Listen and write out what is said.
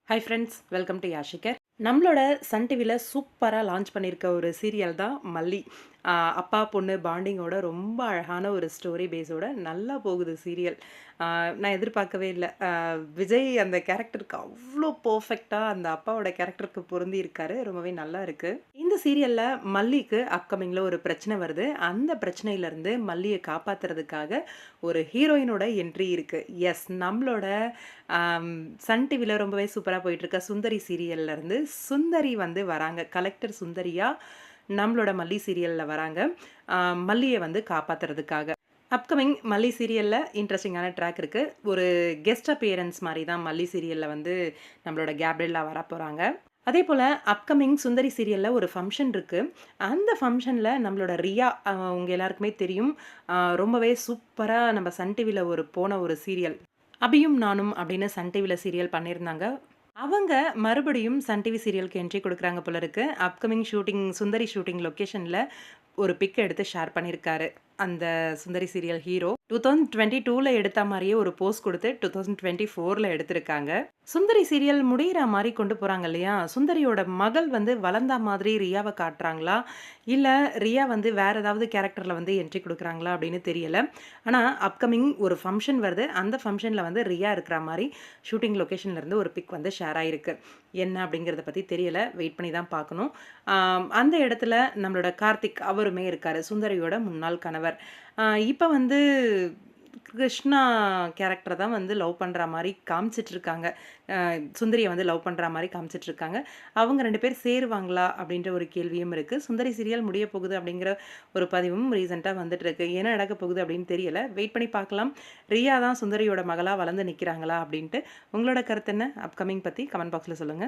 Hi friends, welcome to Yashikar. நம்மளோட Sun டிவியில் சூப்பராக லான்ச் பண்ணியிருக்க ஒரு சீரியல் தான் மல்லி. அப்பா பொண்ணு பாண்டிங்கோட ரொம்ப அழகான ஒரு ஸ்டோரி பேஸோட நல்லா போகுது சீரியல். நான் எதிர்பார்க்கவே இல்லை. விஜய் அந்த கேரக்டருக்கு அவ்வளோ பர்ஃபெக்டாக அந்த அப்பாவோட கேரக்டருக்கு பொருந்தி இருக்காரு. ரொம்பவே நல்லா இருக்குது. இந்த சீரியலில் மல்லிக்கு அப்கமிங்கில் ஒரு பிரச்சனை வருது. அந்த பிரச்சனையிலேருந்து மல்லியை காப்பாற்றுறதுக்காக ஒரு ஹீரோயினோட என்ட்ரி இருக்குது. எஸ், நம்மளோட சன் டிவியில் ரொம்பவே சூப்பராக போயிட்டுருக்க சுந்தரி சீரியல்லேருந்து சுந்தரி வந்து வராங்க. கலெக்டர் சுந்தரியா நம்மளோட மல்லி சீரியலில் வராங்க. மல்லியை வந்து காப்பாற்றுறதுக்காக. அப்கமிங் மல்லி சீரியலில் இன்ட்ரெஸ்டிங்கான ட்ராக் இருக்குது. ஒரு கெஸ்ட் அப்பியரன்ஸ் மாதிரி தான் மல்லி சீரியலில் வந்து நம்மளோட கேப்ரியலா வர போகிறாங்க. அதே போல் அப்கமிங் சுந்தரி சீரியலில் ஒரு ஃபங்க்ஷன் இருக்குது. அந்த ஃபங்க்ஷனில் நம்மளோட ரியா, உங்கள் எல்லாருக்குமே தெரியும், ரொம்பவே சூப்பராக நம்ம சன் டிவியில் போன ஒரு சீரியல் அபியும் நானும் அப்படின்னு சன் டிவியில் சீரியல் பண்ணியிருந்தாங்க. அவங்க மறுபடியும் சன் டிவி சீரியலுக்கு என்ட்ரி கொடுக்குறாங்க போல இருக்கு. அப்கமிங் ஷூட்டிங் சுந்தரி ஷூட்டிங் லொக்கேஷனில் ஒரு பிக் எடுத்து ஷேர் பண்ணியிருக்காரு அந்த சுந்தரி சீரியல் ஹீரோ. 2022ல் எடுத்த மாதிரியே ஒரு போஸ்ட் கொடுத்து 2024ல் எடுத்திருக்காங்க. சுந்தரி சீரியல் முடிகிற மாதிரி கொண்டு போகிறாங்க இல்லையா? சுந்தரியோட மகள் வந்து வளர்ந்தா மாதிரி ரியாவை காட்டுறாங்களா, இல்லை ரியா வந்து வேறு ஏதாவது கேரக்டரில் வந்து என்ட்ரி கொடுக்குறாங்களா அப்படின்னு தெரியலை. ஆனால் அப்கமிங் ஒரு ஃபங்க்ஷன் வருது. அந்த ஃபங்க்ஷனில் வந்து ரியா இருக்கிற மாதிரி ஷூட்டிங் லொக்கேஷன்லேருந்து ஒரு பிக் வந்து ஷேர் ஆகிருக்கு. என்ன அப்படிங்கிறத பற்றி தெரியலை, வெயிட் பண்ணி தான் பார்க்கணும். அந்த இடத்துல நம்மளோட கார்த்திக் அவருமே இருக்கார், சுந்தரியோட முன்னாள் கணவர். இப்போ வந்து கிருஷ்ணா கேரக்டரை தான் வந்து லவ் பண்ணுற மாதிரி காமிச்சிட்ருக்காங்க. சுந்தரியை வந்து லவ் பண்ணுற மாதிரி காமிச்சிட்ருக்காங்க. அவங்க 2 பேர் சேருவாங்களா அப்படின்ற ஒரு கேள்வியும் இருக்குது. சுந்தரி சீரியல் முடிய போகுது அப்படிங்கிற ஒரு பதிவும் ரீசெண்டாக வந்துட்டுருக்கு. என்ன நடக்க போகுது அப்படின்னு தெரியலை, வெயிட் பண்ணி பார்க்கலாம். ரியா தான் சுந்தரியோட மகளாக வளர்ந்து நிற்கிறாங்களா அப்படின்ட்டு. உங்களோட கருத்து என்ன அப்கமிங் பற்றி கமெண்ட் பாக்ஸில் சொல்லுங்கள்.